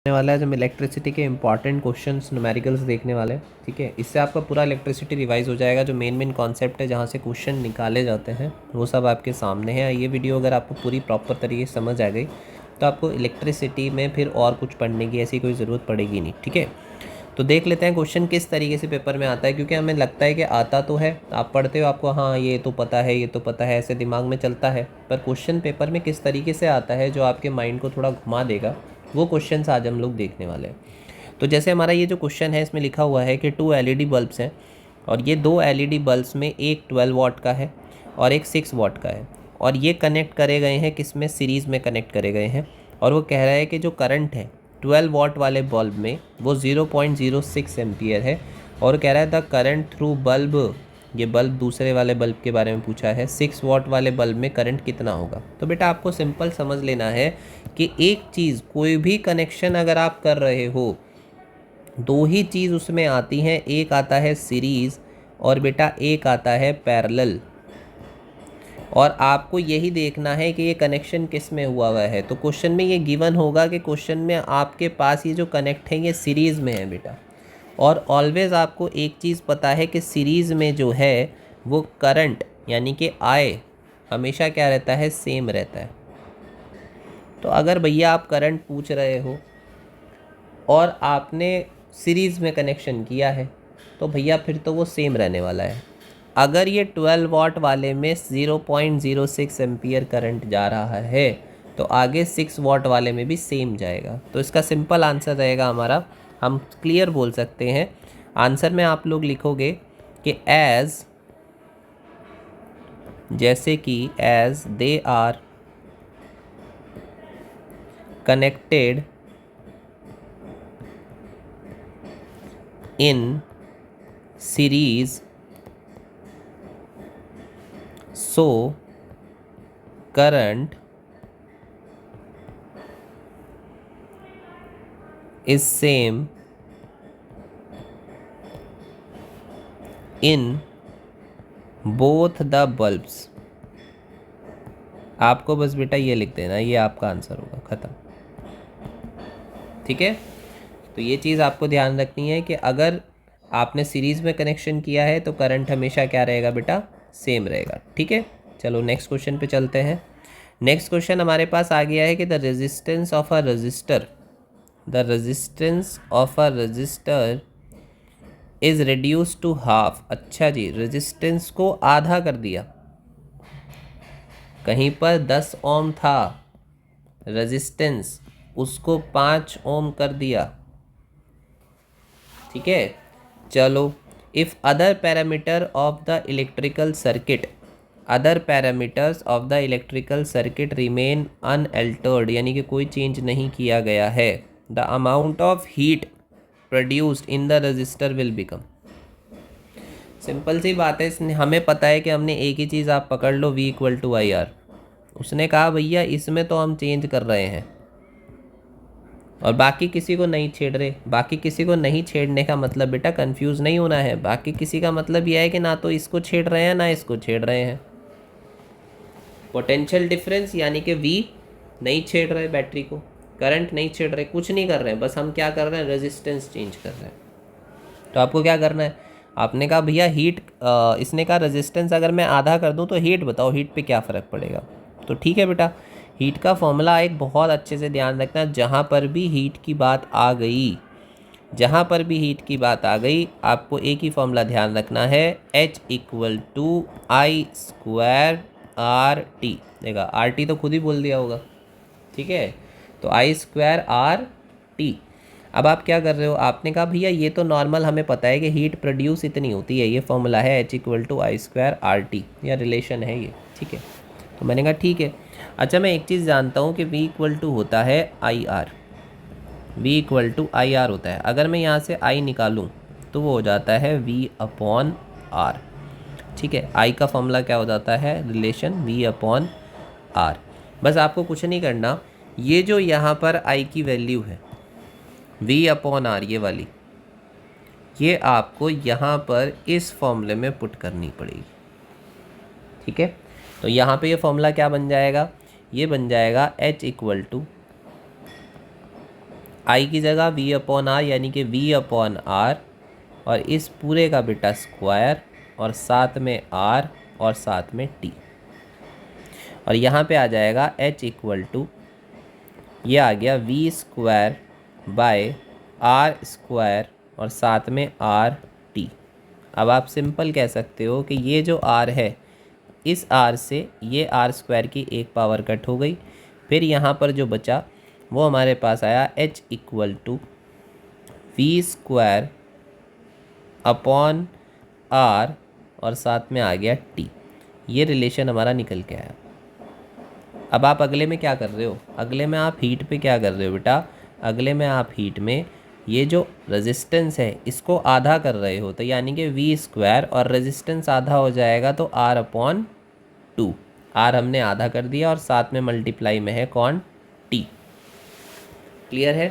वाला है जब इलेक्ट्रिसिटी के इंपॉर्टेंट क्वेश्चंस न्यूमेरिकल्स देखने वाले हैं। ठीक है, इससे आपका पूरा इलेक्ट्रिसिटी रिवाइज हो जाएगा। जो मेन कॉन्सेप्ट है जहाँ से क्वेश्चन निकाले जाते हैं वो सब आपके सामने है। ये वीडियो अगर आपको पूरी प्रॉपर तरीके से समझ आ गई तो आपको इलेक्ट्रिसिटी में फिर और कुछ पढ़ने की ऐसी कोई ज़रूरत पड़ेगी नहीं। ठीक है, तो देख लेते हैं क्वेश्चन किस तरीके से पेपर में आता है, क्योंकि हमें लगता है कि आता तो है, आप पढ़ते हो आपको हाँ ये तो पता है, ये तो पता है, ऐसे दिमाग में चलता है, पर क्वेश्चन पेपर में किस तरीके से आता है जो आपके माइंड को थोड़ा घुमा देगा, वो क्वेश्चंस आज हम लोग देखने वाले हैं। तो जैसे हमारा ये जो क्वेश्चन है इसमें लिखा हुआ है कि 2 एलईडी बल्ब्स हैं और ये 2 एलईडी बल्ब्स में एक 12 वाट का है और एक 6 वाट का है, और ये कनेक्ट करे गए हैं किस में, सीरीज़ में कनेक्ट करे गए हैं। और वो कह रहा है कि जो करंट है 12 वाट वाले बल्ब में वो 0.06 एम्पियर है, और कह रहा है द करंट थ्रू बल्ब, ये बल्ब दूसरे वाले बल्ब के बारे में पूछा है, 6 वाट वाले बल्ब में करंट कितना होगा। तो बेटा आपको सिंपल समझ लेना है कि एक चीज़, कोई भी कनेक्शन अगर आप कर रहे हो, दो ही चीज़ उसमें आती हैं, एक आता है सीरीज़ और बेटा एक आता है पैरेलल। और आपको यही देखना है कि ये कनेक्शन किस में हुआ है। तो क्वेश्चन में ये गिवन होगा कि क्वेश्चन में आपके पास ये जो कनेक्ट है ये सीरीज़ में है बेटा। और ऑलवेज़ आपको एक चीज़ पता है कि सीरीज़ में जो है वो करंट यानी कि आई हमेशा क्या रहता है, सेम रहता है। तो अगर भैया आप करंट पूछ रहे हो और आपने सीरीज़ में कनेक्शन किया है तो भैया फिर तो वो सेम रहने वाला है। अगर ये 12 वाट वाले में 0.06 एम्पियर करंट जा रहा है तो आगे 6 वाट वाले में भी सेम जाएगा। तो इसका सिंपल आंसर रहेगा हमारा, हम क्लियर बोल सकते हैं आंसर में आप लोग लिखोगे कि एज, जैसे कि as they are connected in series so current is same in both the bulbs। आपको बस बेटा ये लिख देना, ये आपका आंसर होगा, ख़त्म। ठीक है, तो ये चीज़ आपको ध्यान रखनी है कि अगर आपने सीरीज़ में कनेक्शन किया है तो करंट हमेशा क्या रहेगा बेटा, सेम रहेगा। ठीक है, चलो नेक्स्ट क्वेश्चन पे चलते हैं। नेक्स्ट क्वेश्चन हमारे पास आ गया है कि the resistance of a resistor, the resistance of a resistor is reduce to half. अच्छा जी, रेजिस्टेंस को आधा कर दिया। कहीं पर 10 ओम था रेजिस्टेंस, उसको 5 ओम कर दिया। ठीक है, चलो if other parameter of the electrical circuit, other parameters of the electrical circuit remain unaltered, यानी कि कोई चेंज नहीं किया गया है, the amount of heat produced in the resistor will become. Simple सी बात है, हमें पता है कि हमने एक ही चीज़ आप पकड़ लो, V equal to I R. उसने कहा भैया इसमें तो हम चेंज कर रहे हैं और बाकी किसी को नहीं छेड़ रहे। बाकी किसी को नहीं छेड़ने का मतलब बेटा कंफ्यूज नहीं होना है, बाकी किसी का मतलब यह है कि ना तो इसको छेड़ रहे हैं ना इसको छेड़ रहे हैं। पोटेंशियल डिफरेंस यानी कि V नहीं छेड़ रहे बैटरी को, करंट नहीं छेड़ रहे, कुछ नहीं कर रहे हैं, बस हम क्या कर रहे हैं, रेजिस्टेंस चेंज कर रहे हैं। तो आपको क्या करना है, आपने कहा भैया हीट, इसने कहा रेजिस्टेंस अगर मैं आधा कर दूं तो हीट बताओ, हीट पे क्या फ़र्क पड़ेगा। तो ठीक है बेटा, हीट का फॉर्मूला एक बहुत अच्छे से ध्यान रखना, जहाँ पर भी हीट की बात आ गई, जहाँ पर भी हीट की बात आ गई आपको एक ही फॉर्मूला ध्यान रखना है, H equal to I square R T. देखा, आर टी तो खुद ही बोल दिया होगा। ठीक है, तो आई स्क्वायर आर टी। अब आप क्या कर रहे हो, आपने कहा भैया ये तो नॉर्मल हमें पता है कि हीट प्रोड्यूस इतनी होती है, ये फॉर्मूला है H equal to I square R T, या रिलेशन है ये। ठीक है, तो मैंने कहा ठीक है। अच्छा, मैं एक चीज़ जानता हूँ कि V इक्वल टू होता है I R, V equal to I R होता है। अगर मैं यहाँ से I निकालूँ तो वो हो जाता है V अपॉन आर। ठीक है, I का फॉर्मूला क्या हो जाता है, रिलेशन V अपॉन आर। बस आपको कुछ नहीं करना, ये जो यहाँ पर I की वैल्यू है V अपॉन आर, ये वाली, ये आपको यहाँ पर इस फॉर्मूले में पुट करनी पड़ेगी। ठीक है, तो यहाँ पे ये फॉर्मूला क्या बन जाएगा, ये बन जाएगा H इक्वल टू आई की जगह वी अपॉन आर यानी कि वी अपॉन आर, और इस पूरे का बेटा स्क्वायर, और साथ में आर, और साथ में टी। और यहाँ पे आ जाएगा h इक्वल टू, ये आ गया V square by R square, और साथ में आर टी। अब आप सिंपल कह सकते हो कि ये जो आर है, इस आर से ये आर स्क्वायर की एक पावर कट हो गई। फिर यहाँ पर जो बचा वो हमारे पास आया h equal to V square upon R, और साथ में आ गया टी। ये रिलेशन हमारा निकल के आया। अब आप अगले में क्या कर रहे हो, अगले में आप हीट पे क्या कर रहे हो बेटा, अगले में आप हीट में ये जो रेजिस्टेंस है इसको आधा कर रहे हो, तो यानी कि वी स्क्वायर और रेजिस्टेंस आधा हो जाएगा तो आर अपॉन टू। आर हमने आधा कर दिया और साथ में मल्टीप्लाई में है कौन, टी। क्लियर है।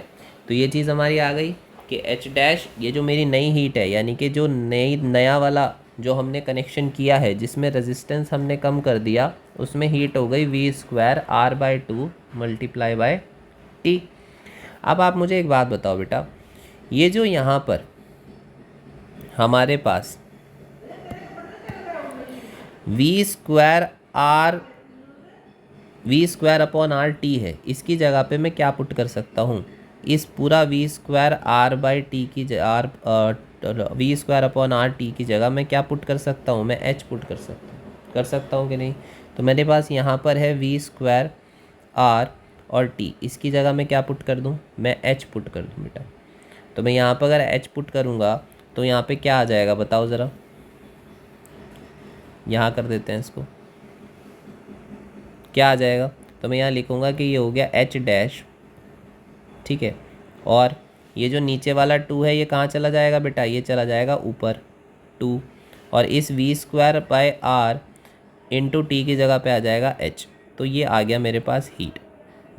तो ये चीज़ हमारी आ गई कि एच डैश, ये जो मेरी नई हीट है यानी कि जो नया वाला जो हमने कनेक्शन किया है जिसमें रेजिस्टेंस हमने कम कर दिया, उसमें हीट हो गई V square R by two multiply by T. अब आप मुझे एक बात बताओ बेटा, ये जो यहाँ पर हमारे पास V square upon R T है, इसकी जगह पे मैं क्या पुट कर सकता हूँ, इस पूरा V square R by T की V square upon R T की जगह मैं क्या पुट कर सकता हूँ, मैं एच पुट कर सकता हूँ कि नहीं। तो मेरे पास यहाँ पर है वी स्क्वायर आर और टी, इसकी जगह मैं क्या पुट कर दूँ, मैं एच पुट कर दूँ बेटा। तो मैं यहाँ पर अगर एच पुट करूँगा तो यहाँ पे क्या आ जाएगा बताओ ज़रा, यहाँ कर देते हैं इसको, क्या आ जाएगा। तो मैं यहाँ लिखूँगा कि ये हो गया एच डैश, ठीक है, और ये जो नीचे वाला टू है ये कहाँ चला जाएगा बेटा, ये चला जाएगा ऊपर टू, और इस V square by R into T की जगह पे आ जाएगा एच। तो ये आ गया मेरे पास हीट,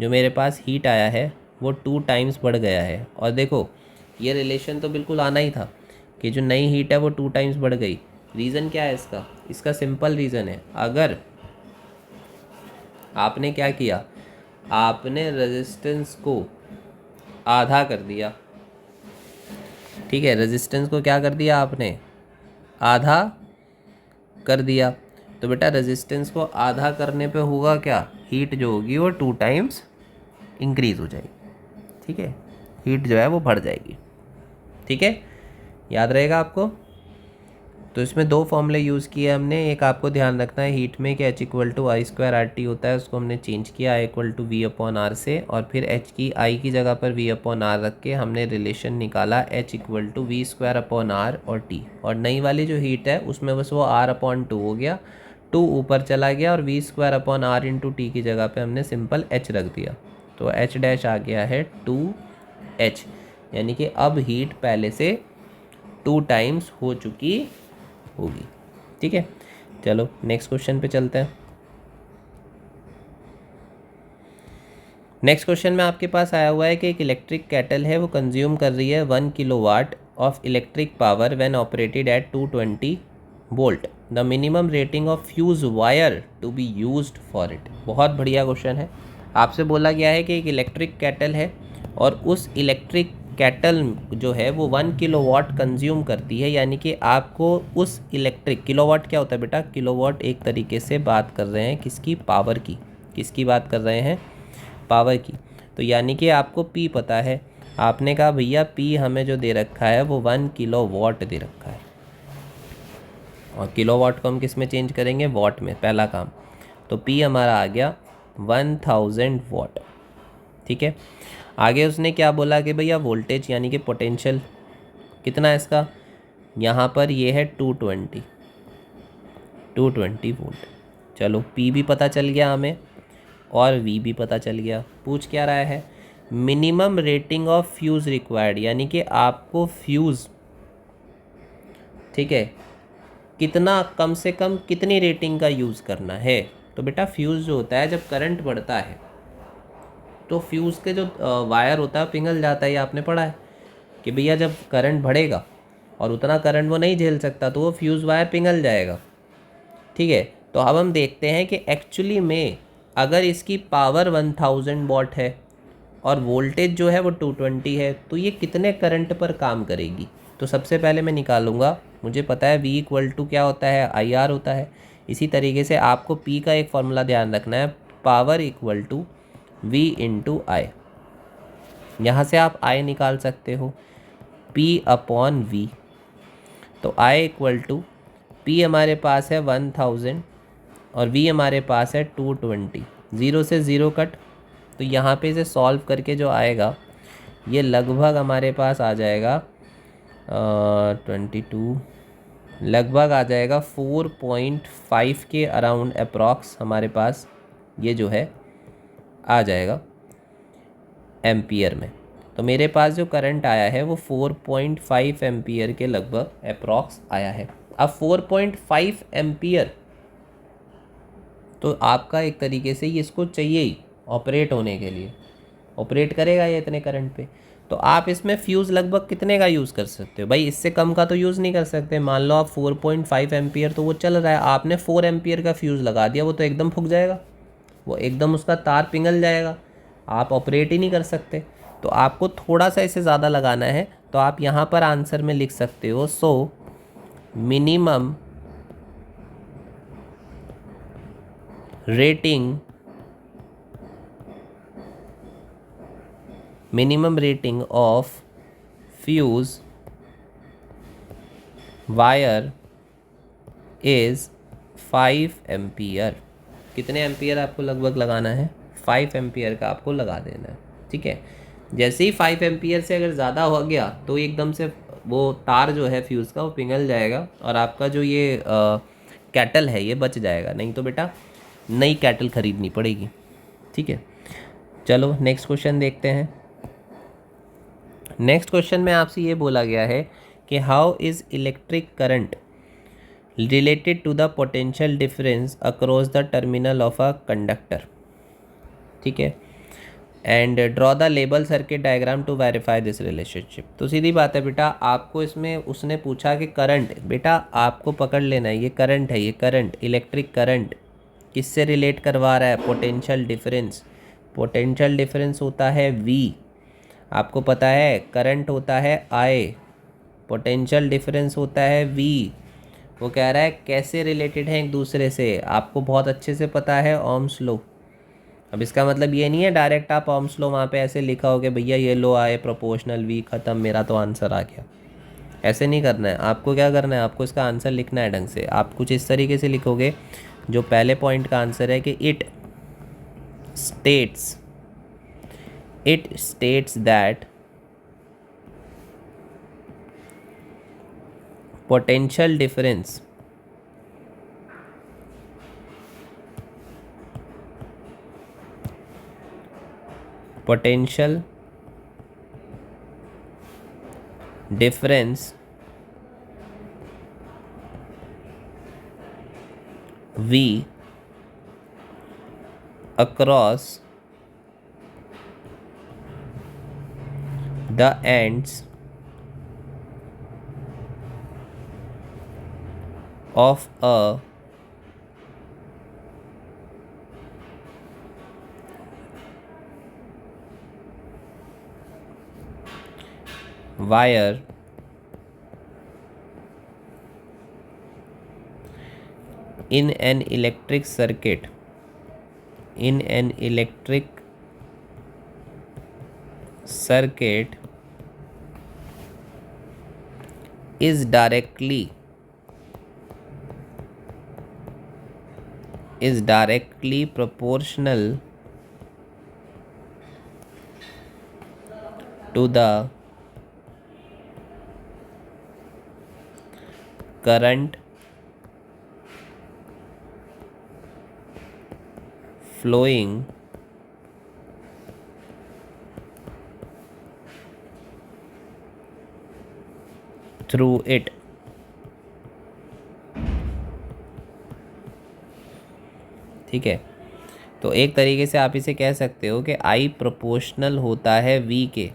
जो मेरे पास हीट आया है वो 2 टाइम्स बढ़ गया है। और देखो ये रिलेशन तो बिल्कुल आना ही था कि जो नई हीट है वो 2 टाइम्स बढ़ गई। रीज़न क्या है इसका, इसका सिंपल रीज़न है, अगर आपने क्या किया, आपने रेजिस्टेंस को आधा कर दिया, ठीक है, रेजिस्टेंस को क्या कर दिया आपने, आधा कर दिया, तो बेटा रेजिस्टेंस को आधा करने पे होगा क्या, हीट जो होगी वो 2 टाइम्स इंक्रीज़ हो जाएगी, ठीक है, हीट जो है वो बढ़ जाएगी, ठीक है, याद रहेगा आपको। तो इसमें 2 फॉर्मूले यूज़ किए हमने, एक आपको ध्यान रखना है हीट में कि H equal to I square R T होता है, उसको हमने चेंज किया I equal to V upon R से, और फिर एच की आई की जगह पर वी अपॉन आर रख के हमने रिलेशन निकाला H equal to V square upon R और टी। और नई वाली जो हीट है उसमें बस वो आर अपॉन टू हो गया, 2 ऊपर चला गया, और V square upon R into T की जगह पर हमने सिंपल एच रख दिया, तो एच डैश आ गया है 2h, यानी कि अब हीट पहले से 2 टाइम्स हो चुकी होगी, ठीक है। चलो नेक्स्ट क्वेश्चन पे चलते हैं। नेक्स्ट क्वेश्चन में आपके पास आया हुआ है कि एक इलेक्ट्रिक केटल है, वो कंज्यूम कर रही है 1 kilowatt of electric power when operated at 220 volt, the minimum rating of fuse wire to be used for it. बहुत बढ़िया क्वेश्चन है। आपसे बोला गया है कि एक इलेक्ट्रिक केटल है और उस इलेक्ट्रिक केटल जो है वो 1 किलोवाट कंज्यूम करती है, यानी कि आपको उस इलेक्ट्रिक, किलोवाट क्या होता है बेटा, किलोवाट एक तरीके से बात कर रहे हैं किसकी, पावर की, किसकी बात कर रहे हैं, पावर की। तो यानी कि आपको पी पता है, आपने कहा भैया पी हमें जो दे रखा है वो 1 किलोवाट दे रखा है, और किलोवाट को हम किस में चेंज करेंगे, वाट में, पहला काम। तो पी हमारा आ गया 1000 वाट, ठीक है। आगे उसने क्या बोला कि भैया वोल्टेज यानी कि पोटेंशियल कितना है इसका, यहाँ पर ये है 220 वोल्ट। चलो पी भी पता चल गया हमें और वी भी पता चल गया। पूछ क्या रहा है, minimum rating of fuse required, यानी कि आपको फ्यूज़, ठीक है, कितना, कम से कम कितनी रेटिंग का यूज़ करना है। तो बेटा फ्यूज़ जो होता है जब करंट बढ़ता है तो फ्यूज़ के जो वायर होता है पिघल जाता है, ये आपने पढ़ा है कि भैया जब करंट बढ़ेगा और उतना करंट वो नहीं झेल सकता तो वो फ्यूज़ वायर पिघल जाएगा, ठीक है। तो अब हम देखते हैं कि एक्चुअली में अगर इसकी पावर 1000 वॉट है और वोल्टेज जो है वो 220 है, तो ये कितने करंट पर काम करेगी। तो सबसे पहले मैं निकालूंगा, मुझे पता है V इक्वल टू क्या होता है, IR होता है। इसी तरीके से आपको P का एक फॉर्मूला ध्यान रखना है, power equal to V into I. यहाँ से आप I निकाल सकते हो, P अपॉन V। तो I इक्वल टू P हमारे पास है 1000 और V हमारे पास है 220, ज़ीरो से ज़ीरो कट। तो यहाँ पे इसे सॉल्व करके जो आएगा ये लगभग हमारे पास आ जाएगा 22, लगभग आ जाएगा 4.5 के अराउंड अप्रॉक्स हमारे पास ये जो है आ जाएगा एम्पियर में। तो मेरे पास जो करंट आया है वो 4.5 एम्पियर के लगभग अप्रॉक्स आया है। अब 4.5 एम्पियर तो आपका एक तरीके से ये इसको चाहिए ही ऑपरेट होने के लिए, ऑपरेट करेगा ये इतने करंट पे। तो आप इसमें फ्यूज़ लगभग कितने का यूज़ कर सकते हो भाई, इससे कम का तो यूज़ नहीं कर सकते। मान लो आप 4.5 एम्पियर तो वो चल रहा है, आपने 4 एम्पियर का फ्यूज़ लगा दिया, वो तो एकदम फूक जाएगा, वो एकदम उसका तार पिघल जाएगा, आप ऑपरेट ही नहीं कर सकते। तो आपको थोड़ा सा इसे ज़्यादा लगाना है। तो आप यहाँ पर आंसर में लिख सकते हो, so minimum rating of fuse wire is 5 ampere. कितने एम्पियर आपको लगभग लगाना है, 5 एम्पियर का आपको लगा देना है। ठीक है, जैसे ही 5 एम्पियर से अगर ज़्यादा हो गया तो एकदम से वो तार जो है फ्यूज़ का वो पिघल जाएगा और आपका जो ये कैटल है ये बच जाएगा, नहीं तो बेटा नई कैटल ख़रीदनी पड़ेगी। ठीक है, चलो नेक्स्ट क्वेश्चन देखते हैं। नेक्स्ट क्वेश्चन में आपसे ये बोला गया है कि how is electric current related to the potential difference across the terminal of a conductor. ठीक है, and draw the label circuit diagram to verify this relationship. तो सीधी बात है बेटा, आपको इसमें उसने पूछा कि करंट, बेटा आपको पकड़ लेना है, ये करंट है, ये करंट इलेक्ट्रिक करंट किससे रिलेट करवा रहा है, पोटेंशियल डिफरेंस। पोटेंशियल डिफरेंस होता है V, आपको पता है करंट होता है I, पोटेंशियल डिफरेंस होता है V। वो कह रहा है कैसे रिलेटेड है एक दूसरे से, आपको बहुत अच्छे से पता है ओम्स लॉ। अब इसका मतलब ये नहीं है डायरेक्ट आप ओम्स लॉ वहाँ पे ऐसे लिखा हो कि भैया ये लो आए प्रोपोर्शनल V, ख़त्म, मेरा तो आंसर आ गया। ऐसे नहीं करना है, आपको क्या करना है, आपको इसका आंसर लिखना है ढंग से। आप कुछ इस तरीके से लिखोगे, जो पहले पॉइंट का आंसर है कि it states that potential difference V across the ends of a wire in an electric circuit is directly proportional to the current flowing through it। ठीक है, तो एक तरीके से आप इसे कह सकते हो कि I प्रोपोर्शनल होता है V के,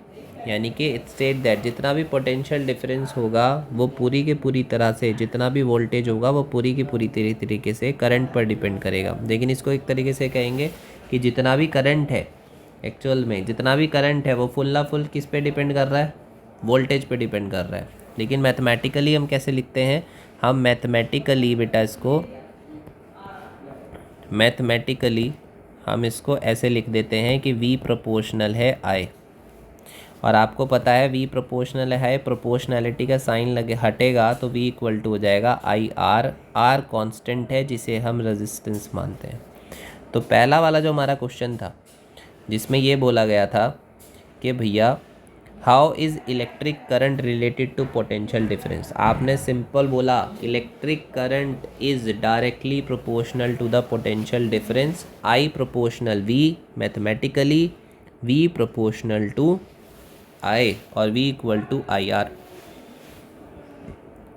यानी कि इट स्टेट दैट जितना भी पोटेंशियल डिफरेंस होगा वो पूरी के पूरी तरह से, जितना भी वोल्टेज होगा वो पूरी की पूरी तरीके से करंट पर डिपेंड करेगा। लेकिन इसको एक तरीके से कहेंगे कि जितना भी करंट है एक्चुअल में जितना भी करंट है वो फुल ना फुल किस पे डिपेंड कर रहा है, वोल्टेज पे डिपेंड कर रहा है। लेकिन मैथमेटिकली हम कैसे लिखते हैं, हम मैथमेटिकली बेटा इसको मैथमेटिकली हम इसको ऐसे लिख देते हैं कि V प्रोपोर्शनल है I। और आपको पता है V प्रोपोर्शनल है, प्रोपोर्शनैलिटी का साइन लगे हटेगा तो V इक्वल टू हो जाएगा IR। R कांस्टेंट है जिसे हम रेजिस्टेंस मानते हैं। तो पहला वाला जो हमारा क्वेश्चन था जिसमें ये बोला गया था कि भैया how is electric current related to potential difference, आपने सिंपल बोला electric current is directly proportional to the potential difference I proportional V, mathematically V proportional to I और V इक्वल टू IR।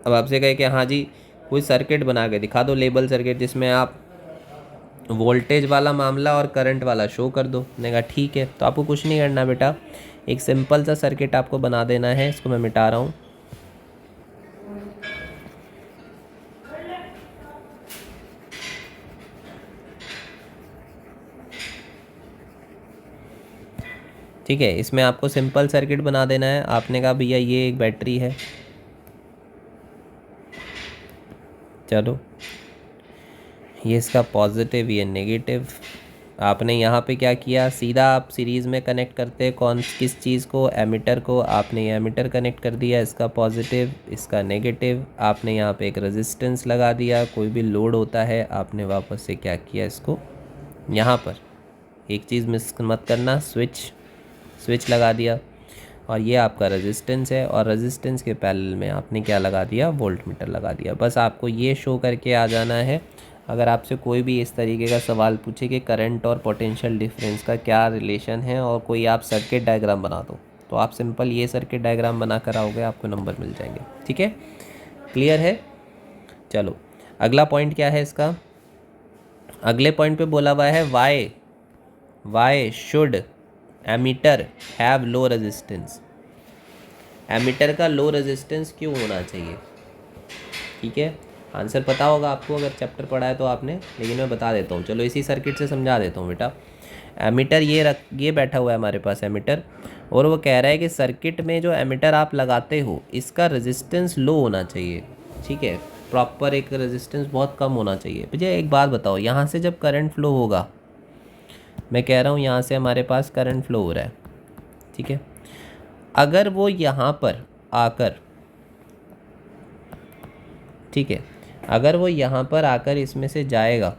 अब आपसे कहे कि हाँ जी कोई सर्किट बना के दिखा दो, लेबल सर्किट, जिसमें आप वोल्टेज वाला मामला और करंट वाला शो कर दो। मैंने कहा ठीक है। तो आपको कुछ नहीं करना बेटा, एक सिंपल सा सर्किट आपको बना देना है। इसको मैं मिटा रहा हूँ। ठीक है, इसमें आपको सिंपल सर्किट बना देना है। आपने कहा भैया ये एक बैटरी है, चलो ये इसका पॉजिटिव, ये नेगेटिव। आपने यहाँ पे क्या किया, सीधा आप सीरीज़ में कनेक्ट करते कौन किस चीज़ को, एमीटर को। आपने ये एमीटर कनेक्ट कर दिया, इसका पॉजिटिव इसका नेगेटिव। आपने यहाँ पे एक रेजिस्टेंस लगा दिया, कोई भी लोड होता है आपने वापस से क्या किया, इसको यहाँ पर एक चीज़ मिस मत करना, स्विच लगा दिया। और ये आपका रेजिस्टेंस है और रेजिस्टेंस के पैरेलल में आपने क्या लगा दिया, वोल्ट मीटर लगा दिया। बस आपको ये शो करके आ जाना है। अगर आपसे कोई भी इस तरीके का सवाल पूछे कि करंट और पोटेंशियल डिफरेंस का क्या रिलेशन है और कोई आप सर्किट डायग्राम बना दो, तो आप सिंपल ये सर्किट डायग्राम बना कर आओगे, आपको नंबर मिल जाएंगे। ठीक है, क्लियर है। चलो अगला पॉइंट क्या है इसका, अगले पॉइंट पे बोला हुआ है why should ammeter have low resistance. Ammeter का लो रेजिस्टेंस क्यों होना चाहिए। ठीक है, आंसर पता होगा आपको अगर चैप्टर पढ़ा है तो आपने, लेकिन मैं बता देता हूँ। चलो इसी सर्किट से समझा देता हूँ बेटा। एमीटर ये बैठा हुआ है हमारे पास एमीटर, और वो कह रहा है कि सर्किट में जो एमीटर आप लगाते हो इसका रेजिस्टेंस लो होना चाहिए। ठीक है, प्रॉपर एक रेजिस्टेंस बहुत कम होना चाहिए। मुझे एक बात बताओ, यहाँ से जब करंट फ्लो होगा, मैं कह रहा हूँ यहाँ से हमारे पास करंट फ्लो हो रहा है, ठीक है, अगर वो यहाँ पर आकर, ठीक है, अगर वो यहाँ पर आकर इसमें से जाएगा,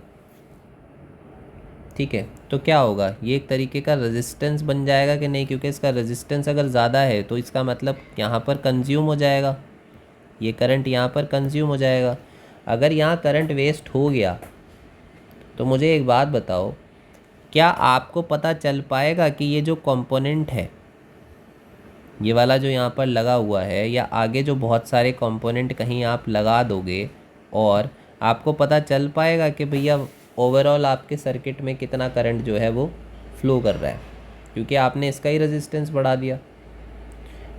ठीक है, तो क्या होगा, ये एक तरीके का रेजिस्टेंस बन जाएगा कि नहीं, क्योंकि इसका रेजिस्टेंस अगर ज़्यादा है तो इसका मतलब यहाँ पर कंज्यूम हो जाएगा, ये करंट यहाँ पर कंज्यूम हो जाएगा। अगर यहाँ करंट वेस्ट हो गया तो मुझे एक बात बताओ, क्या आपको पता चल पाएगा कि ये जो कंपोनेंट है, ये वाला जो यहाँ पर लगा हुआ है, या आगे जो बहुत सारे कंपोनेंट कहीं आप लगा दोगे और आपको पता चल पाएगा कि भैया ओवरऑल आपके सर्किट में कितना करंट जो है वो फ्लो कर रहा है, क्योंकि आपने इसका ही रेजिस्टेंस बढ़ा दिया।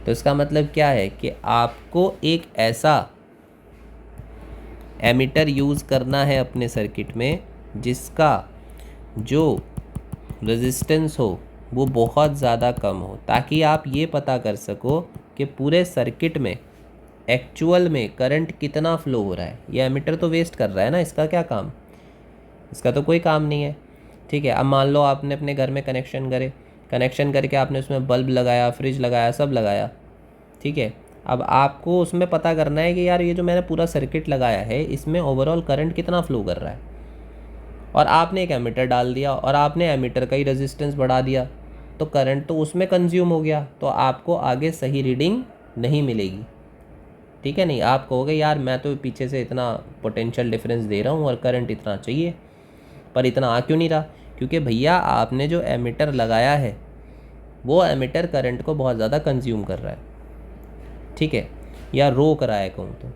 तो इसका मतलब क्या है कि आपको एक ऐसा एमीटर यूज़ करना है अपने सर्किट में जिसका जो रेजिस्टेंस हो वो बहुत ज़्यादा कम हो, ताकि आप ये पता कर सको कि पूरे सर्किट में एक्चुअल में करंट कितना फ़्लो हो रहा है। ये एमीटर तो वेस्ट कर रहा है ना, इसका क्या काम, इसका तो कोई काम नहीं है। ठीक है, अब मान लो आपने अपने घर में कनेक्शन करके आपने उसमें बल्ब लगाया, फ्रिज लगाया, सब लगाया, ठीक है। अब आपको उसमें पता करना है कि यार ये जो मैंने पूरा सर्किट लगाया है इसमें ओवरऑल करंट कितना फ़्लो कर रहा है, और आपने एक एमीटर डाल दिया और आपने एमीटर का ही रेजिस्टेंस बढ़ा दिया, तो करंट तो उसमें कंज्यूम हो गया, तो आपको आगे सही रीडिंग नहीं मिलेगी। ठीक है, नहीं आप कहोगे यार मैं तो पीछे से इतना पोटेंशियल डिफरेंस दे रहा हूँ और करंट इतना चाहिए, पर इतना आ क्यों नहीं रहा, क्योंकि भैया आपने जो एमीटर लगाया है वो एमीटर करंट को बहुत ज़्यादा कंज्यूम कर रहा है, ठीक है, या रोक रहा है कहूँ तो।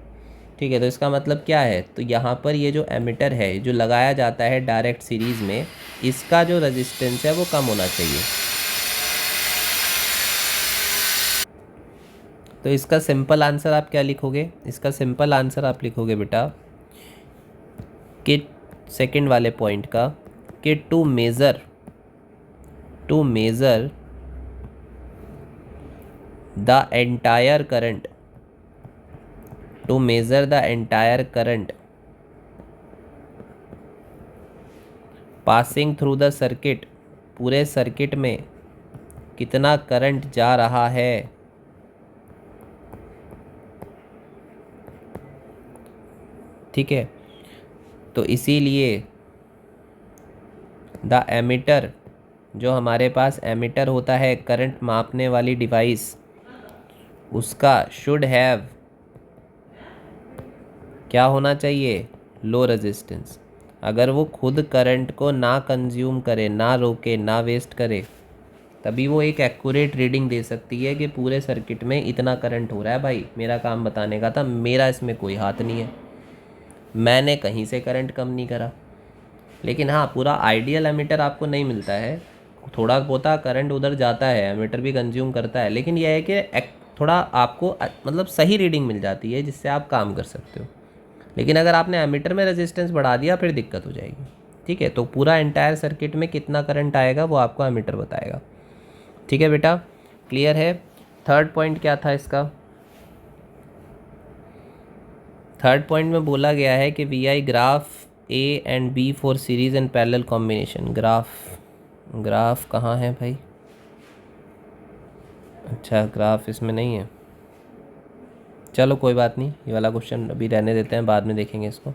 ठीक है, तो इसका मतलब क्या है, तो यहाँ पर ये जो एमीटर है जो लगाया जाता है डायरेक्ट सीरीज़ में, इसका जो रेजिस्टेंस है वो कम होना चाहिए। तो इसका सिंपल आंसर आप क्या लिखोगे, इसका सिंपल आंसर आप लिखोगे बेटा कि सेकंड वाले पॉइंट का, कि to measure to measure the entire current, to measure the entire current passing through the circuit, पूरे सर्किट में कितना करंट जा रहा है। ठीक है, तो इसीलिए द एमीटर, जो हमारे पास एमीटर होता है करंट मापने वाली डिवाइस, उसका शुड हैव क्या होना चाहिए, लो रेजिस्टेंस। अगर वो खुद करंट को ना कंज्यूम करे, ना रोके, ना वेस्ट करे, तभी वो एक एक्यूरेट रीडिंग दे सकती है कि पूरे सर्किट में इतना करंट हो रहा है। भाई मेरा काम बताने का था, मेरा इसमें कोई हाथ नहीं है, मैंने कहीं से करंट कम नहीं करा। लेकिन हाँ, पूरा आइडियल एमीटर आपको नहीं मिलता है, थोड़ा बहुत करंट उधर जाता है, एमीटर भी कंज्यूम करता है, लेकिन यह है कि थोड़ा आपको मतलब सही रीडिंग मिल जाती है जिससे आप काम कर सकते हो। लेकिन अगर आपने एमीटर में रेजिस्टेंस बढ़ा दिया फिर दिक्कत हो जाएगी। ठीक है, तो पूरा एंटायर सर्किट में कितना करंट आएगा वो आपको एमीटर बताएगा। ठीक है बेटा, क्लियर है। थर्ड पॉइंट क्या था इसका, थर्ड पॉइंट में बोला गया है कि V I graph A and B for series and parallel combination. Graph कहाँ है भाई, अच्छा ग्राफ इसमें नहीं है, चलो कोई बात नहीं, ये वाला क्वेश्चन अभी रहने देते हैं, बाद में देखेंगे इसको।